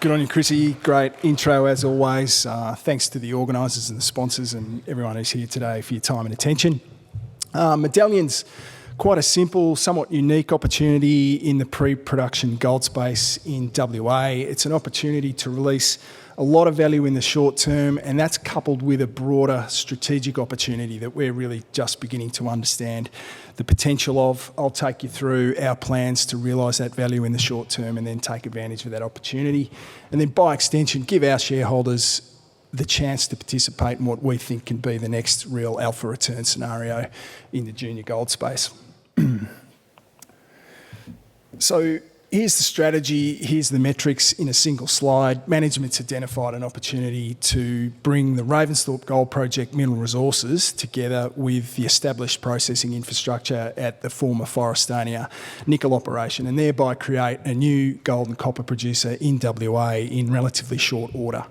Good on you, Chrissy. Great intro as always. Thanks to the organisers and the sponsors and everyone who's here today for your time and attention. Medallion's quite a simple, somewhat unique opportunity in the pre-production gold space in WA. It's an opportunity to release a lot of value in the short term, and that's coupled with a broader strategic opportunity that we're really just beginning to understand the potential of. I'll take you through our plans to realise that value in the short term and then take advantage of that opportunity. And then by extension, give our shareholders the chance to participate in what we think can be the next real alpha return scenario in the junior gold space. So here's the strategy, here's the metrics in a single slide. Management's identified an opportunity to bring the Ravensthorpe Gold Project mineral resources together with the established processing infrastructure at the former Forrestania nickel operation and thereby create a new gold and copper producer in WA in relatively short order.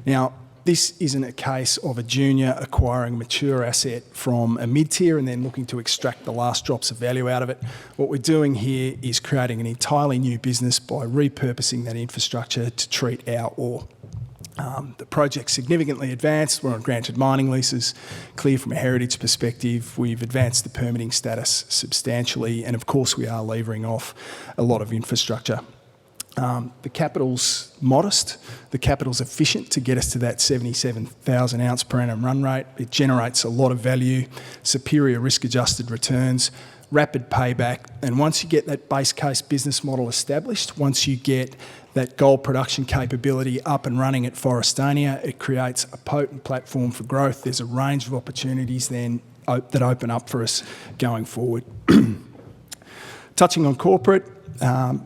Now, this isn't a case of a junior acquiring a mature asset from a mid-tier and then looking to extract the last drops of value out of it. What we're doing here is creating an entirely new business by repurposing that infrastructure to treat our ore. The project's significantly advanced. We're on granted mining leases, clear from a heritage perspective. We've advanced the permitting status substantially, and of course we are levering off a lot of infrastructure. The capital's modest, the capital's efficient to get us to that 77,000 ounce per annum run rate. It generates a lot of value, superior risk-adjusted returns, rapid payback, and once you get that base case business model established, once you get that gold production capability up and running at Forrestania, it creates a potent platform for growth. There's a range of opportunities then that open up for us going forward. Touching on corporate,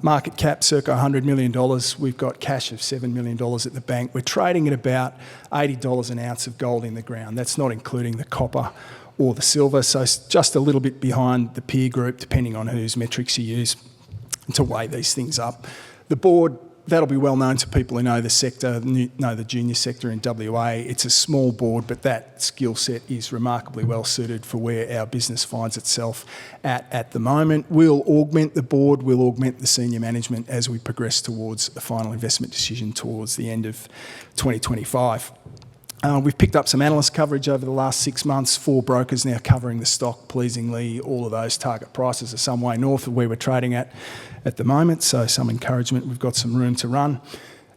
market cap circa $100 million. We've got cash of $7 million at the bank. We're trading at about $80 an ounce of gold in the ground. That's not including the copper or the silver, so it's just a little bit behind the peer group, depending on whose metrics you use to weigh these things up. The board, that'll be well known to people who know the sector, know the junior sector in WA. It's a small board, but that skill set is remarkably well suited for where our business finds itself at the moment. We'll augment the board, we'll augment the senior management as we progress towards a final investment decision towards the end of 2025. We've picked up some analyst coverage over the last 6 months, 4 brokers now covering the stock. Pleasingly, all of those target prices are some way north of where we're trading at the moment, so some encouragement. We've got some room to run.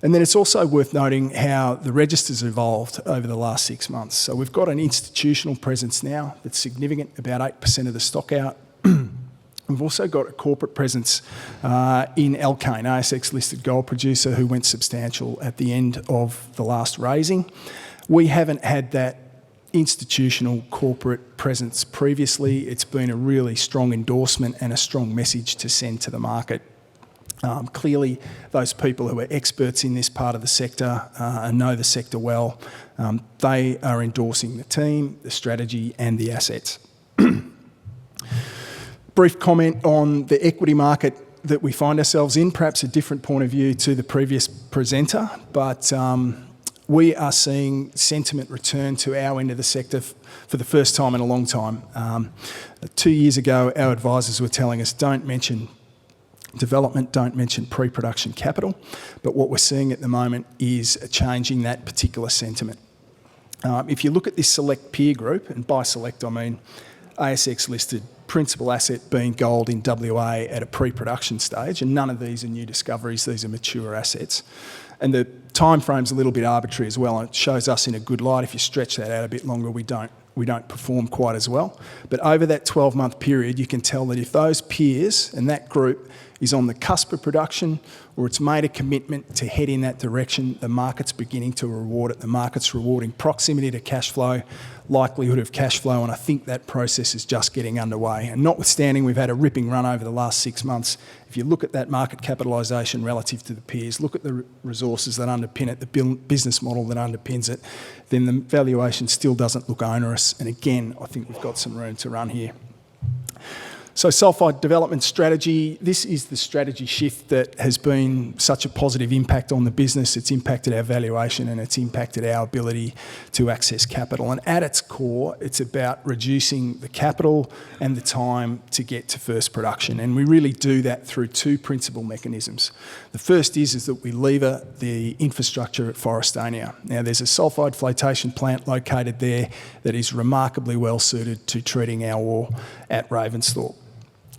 And then it's also worth noting how the register's evolved over the last 6 months. So we've got an institutional presence now that's significant, about 8% of the stock out. We've also got a corporate presence in Alkane, ASX listed gold producer who went substantial at the end of the last raising. We haven't had that institutional corporate presence previously. It's been a really strong endorsement and a strong message to send to the market. Clearly, those people who are experts in this part of the sector and know the sector well, they are endorsing the team, the strategy and the assets. Brief comment on the equity market that we find ourselves in, perhaps a different point of view to the previous presenter, but we are seeing sentiment return to our end of the sector for the first time in a long time. 2 years ago, our advisors were telling us, don't mention development, don't mention pre-production capital, but what we're seeing at the moment is a change in that particular sentiment. If you look at this select peer group, and by select I mean ASX listed principal asset being gold in WA at a pre-production stage, and none of these are new discoveries, these are mature assets. And the time frame's a little bit arbitrary as well, and it shows us in a good light. If you stretch that out a bit longer, we don't perform quite as well. But over that 12-month period, you can tell that if those peers and that group is on the cusp of production or it's made a commitment to head in that direction, the market's beginning to reward it. The market's rewarding proximity to cash flow, likelihood of cash flow, and I think that process is just getting underway. And notwithstanding, we've had a ripping run over the last 6 months. If you look at that market capitalisation relative to the peers, look at the resources that underpin it, the business model that underpins it, then the valuation still doesn't look onerous. And again, I think we've got some room to run here. So sulphide development strategy, this is the strategy shift that has been such a positive impact on the business. It's impacted our valuation and it's impacted our ability to access capital. And at its core, it's about reducing the capital and the time to get to first production. And we really do that through two principal mechanisms. The first is that we lever the infrastructure at Forrestania. Now, there's a sulphide flotation plant located there that is remarkably well suited to treating our ore at Ravensthorpe.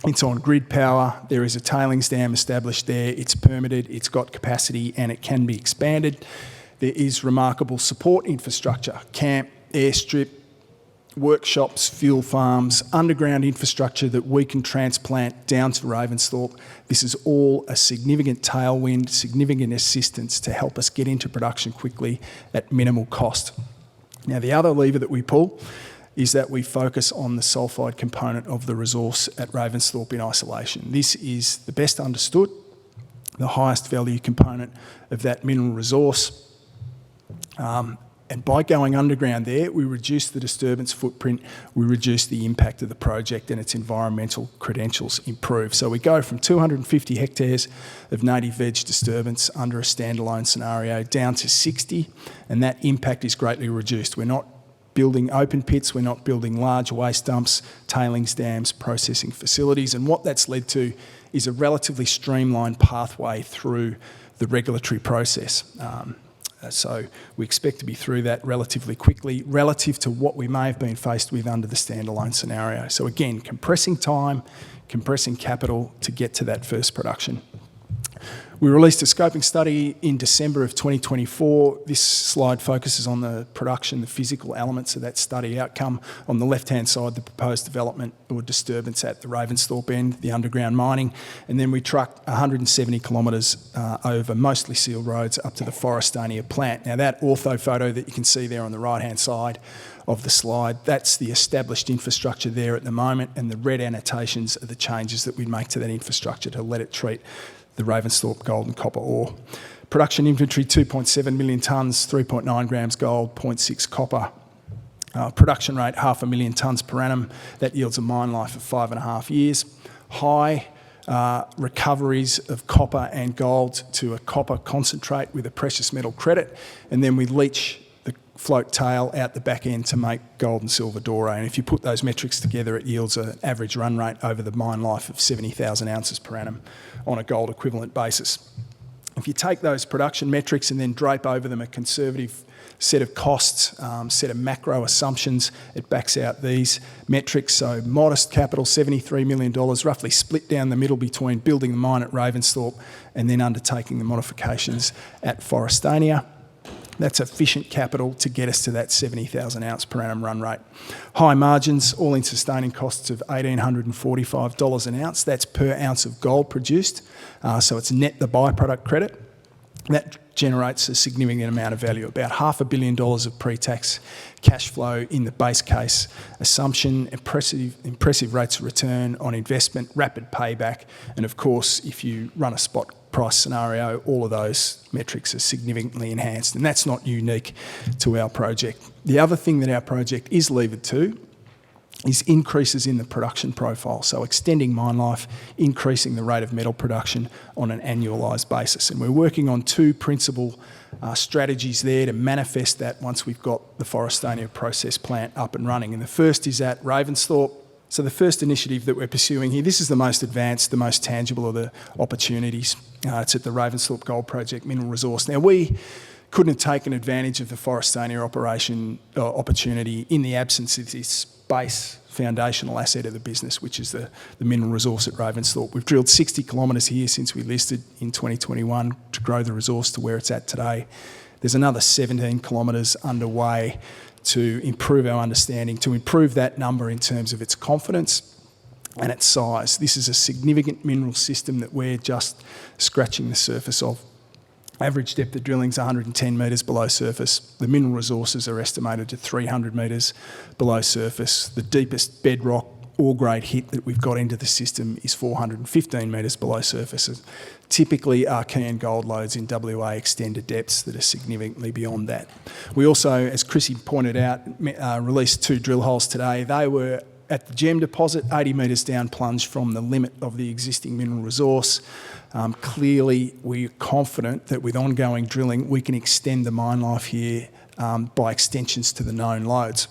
It's on grid power, there is a tailings dam established there, it's permitted, it's got capacity and it can be expanded. There is remarkable support infrastructure, camp, airstrip, workshops, fuel farms, underground infrastructure that we can transplant down to Ravensthorpe. This is all a significant tailwind, significant assistance to help us get into production quickly at minimal cost. Now, the other lever that we pull is that we focus on the sulphide component of the resource at Ravensthorpe in isolation. This is the best understood, the highest value component of that mineral resource. And by going underground there, we reduce the disturbance footprint, we reduce the impact of the project and its environmental credentials improve. So we go from 250 hectares of native veg disturbance under a standalone scenario down to 60, and that impact is greatly reduced. We're not building open pits, we're not building large waste dumps, tailings dams, processing facilities, and what that's led to is a relatively streamlined pathway through the regulatory process. So we expect to be through that relatively quickly relative to what we may have been faced with under the standalone scenario. So again, compressing time, compressing capital to get to that first production. We released a scoping study in December of 2024. This slide focuses on the production, the physical elements of that study outcome. On the left-hand side, the proposed development or disturbance at the Ravensthorpe end, the underground mining, and then we trucked 170 kilometres over mostly sealed roads up to the Forrestania plant. Now, that ortho photo that you can see there on the right-hand side of the slide, that's the established infrastructure there at the moment, and the red annotations are the changes that we'd make to that infrastructure to let it treat the Ravensthorpe gold and copper ore. Production inventory, 2.7 million tonnes, 3.9 grams gold, 0.6 copper. Production rate, 500,000 tonnes per annum. That yields a mine life of 5.5 years. High recoveries of copper and gold to a copper concentrate with a precious metal credit, and then we leach the float tail out the back end to make gold and silver doré. And if you put those metrics together, it yields an average run rate over the mine life of 70,000 ounces per annum on a gold equivalent basis. If you take those production metrics and then drape over them a conservative set of costs, set of macro assumptions, it backs out these metrics. So modest capital, $73 million, roughly split down the middle between building the mine at Ravensthorpe and then undertaking the modifications at Forrestania. That's efficient capital to get us to that 70,000 ounce per annum run rate. High margins, all-in sustaining costs of $1,845 an ounce. That's per ounce of gold produced. So it's net the byproduct credit. That generates a significant amount of value, about $500 million of pre-tax cash flow in the base case assumption, impressive rates of return on investment, rapid payback, and of course, if you run a spot price scenario, all of those metrics are significantly enhanced, and that's not unique to our project. The other thing that our project is levered to is increases in the production profile, so extending mine life, increasing the rate of metal production on an annualised basis. And we're working on two principal strategies there to manifest that once we've got the Forrestania process plant up and running. And the first is at Ravensthorpe. So the first initiative that we're pursuing here, this is the most advanced, the most tangible of the opportunities. It's at the Ravensthorpe Gold Project mineral resource. Now, we couldn't have taken advantage of the Forrestania opportunity in the absence of this base foundational asset of the business, which is the mineral resource at Ravensthorpe. We've drilled 60 kilometres here since we listed in 2021 to grow the resource to where it's at today. There's another 17 kilometres underway to improve our understanding, to improve that number in terms of its confidence and its size. This is a significant mineral system that we're just scratching the surface of. Average depth of drilling is 110 metres below surface. The mineral resources are estimated to 300 metres below surface. The deepest bedrock ore grade hit that we've got into the system is 415 metres below surface. Typically, Archean gold lodes in WA extend to depths that are significantly beyond that. We also, as Chrissy pointed out, released 2 drill holes today. They were at the Gem deposit, 80 metres down plunge from the limit of the existing mineral resource. Clearly, we're confident that with ongoing drilling, we can extend the mine life here by extensions to the known lodes.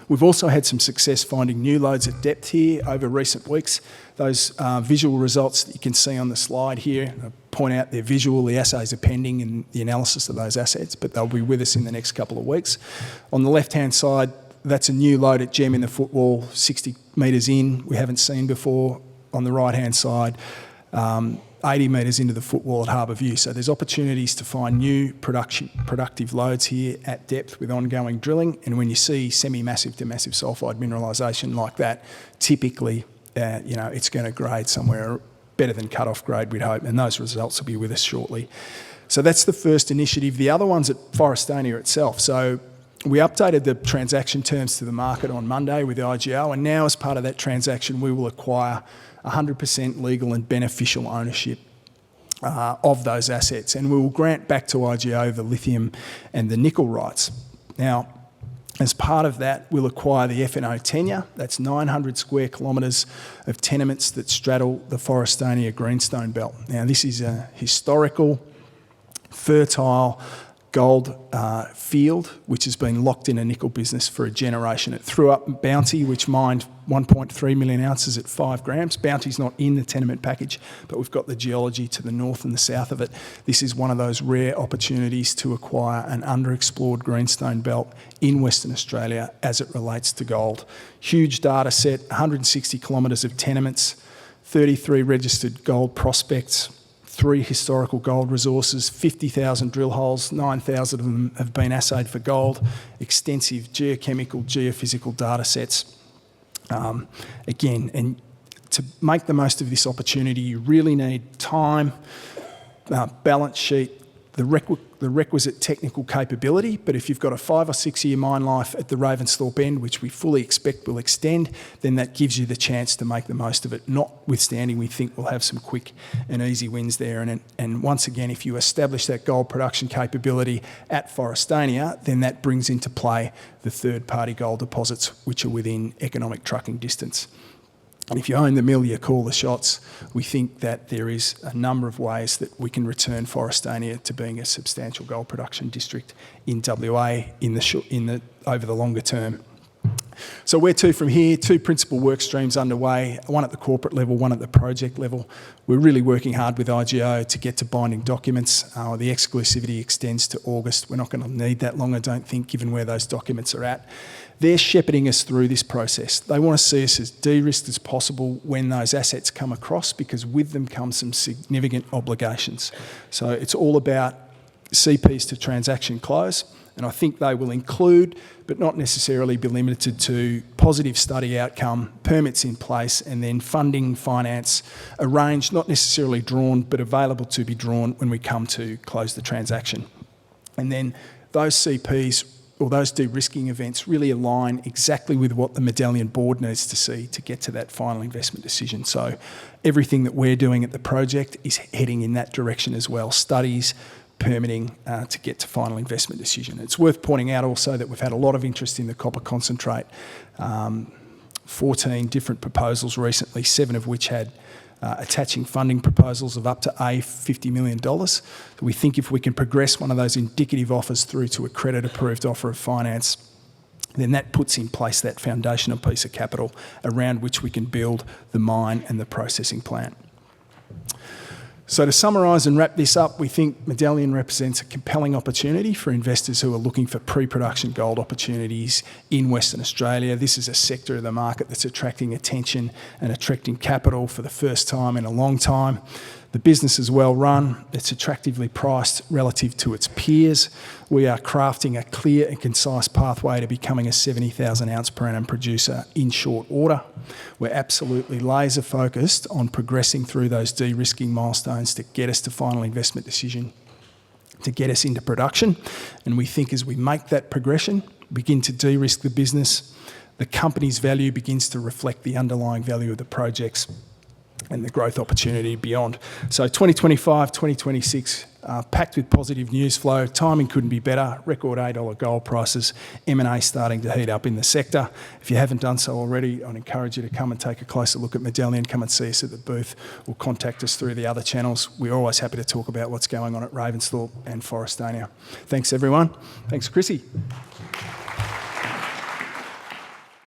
We've also had some success finding new lodes at depth here over recent weeks. Those visual results that you can see on the slide here, I point out they're visual, the assays are pending in the analysis of those assets, but they'll be with us in the next couple of weeks. On the left-hand side, that's a new lode at Gem in the footwall, 60 metres in, we haven't seen before. On the right-hand side, 80 metres into the footwall at Harbour View. So there's opportunities to find new productive lodes here at depth with ongoing drilling. And when you see semi-massive to massive sulphide mineralisation like that, typically, it's going to grade somewhere better than cut-off grade, we'd hope. And those results will be with us shortly. So that's the first initiative. The other one's at Forrestania itself. So we updated the transaction terms to the market on Monday with the IGO, and now as part of that transaction, we will acquire 100% legal and beneficial ownership of those assets, and we will grant back to IGO the lithium and the nickel rights. Now, as part of that, we'll acquire the FNO tenure. That's 900 square kilometres of tenements that straddle the Forrestania Greenstone Belt. Now, this is a historical, fertile gold field which has been locked in a nickel business for a generation. It threw up Bounty, which mined 1.3 million ounces at 5 grams. Bounty's not in the tenement package, but we've got the geology to the north and the south of it. This is one of those rare opportunities to acquire an underexplored greenstone belt in Western Australia as it relates to gold. Huge data set, 160 kilometres of tenements, 33 registered gold prospects, 3 historical gold resources, 50,000 drill holes, 9,000 of them have been assayed for gold, extensive geochemical, geophysical data sets. Again, and to make the most of this opportunity, you really need time, balance sheet, the requisite technical capability, but if you've got a 5 or 6 year mine life at the Ravensthorpe end, which we fully expect will extend, then that gives you the chance to make the most of it, notwithstanding we think we'll have some quick and easy wins there. And once again, if you establish that gold production capability at Forrestania, then that brings into play the third-party gold deposits which are within economic trucking distance. And if you own the mill, you call the shots. We think that there is a number of ways that we can return Forrestania to being a substantial gold production district in WA over the longer term. So where to from here? 2 principal work streams underway, one at the corporate level, one at the project level. We're really working hard with IGO to get to binding documents. The exclusivity extends to August. We're not going to need that long, I don't think, given where those documents are at. They're shepherding us through this process. They want to see us as de-risked as possible when those assets come across, because with them come some significant obligations. So it's all about CPs to transaction close, and I think they will include, but not necessarily be limited to, positive study outcome, permits in place, and then funding, finance arranged, not necessarily drawn, but available to be drawn when we come to close the transaction. And then those CPs or those de-risking events really align exactly with what the Medallion board needs to see to get to that final investment decision. So everything that we're doing at the project is heading in that direction as well. Studies, permitting to get to final investment decision. It's worth pointing out also that we've had a lot of interest in the copper concentrate. 14 different proposals recently, 7 of which had attaching funding proposals of up to $50 million. So we think if we can progress one of those indicative offers through to a credit-approved offer of finance, then that puts in place that foundational piece of capital around which we can build the mine and the processing plant. So to summarise and wrap this up, we think Medallion represents a compelling opportunity for investors who are looking for pre-production gold opportunities in Western Australia. This is a sector of the market that's attracting attention and attracting capital for the first time in a long time. The business is well run, it's attractively priced relative to its peers. We are crafting a clear and concise pathway to becoming a 70,000 ounce per annum producer in short order. We're absolutely laser focused on progressing through those de-risking milestones to get us to final investment decision, to get us into production. And we think as we make that progression, begin to de-risk the business, the company's value begins to reflect the underlying value of the projects and the growth opportunity beyond. So 2025, 2026, packed with positive news flow. Timing couldn't be better. Record $8 gold prices. M&A starting to heat up in the sector. If you haven't done so already, I'd encourage you to come and take a closer look at Medallion. Come and see us at the booth or contact us through the other channels. We're always happy to talk about what's going on at Ravensthorpe and Forrestania. Thanks, everyone. Thanks, Chrissy.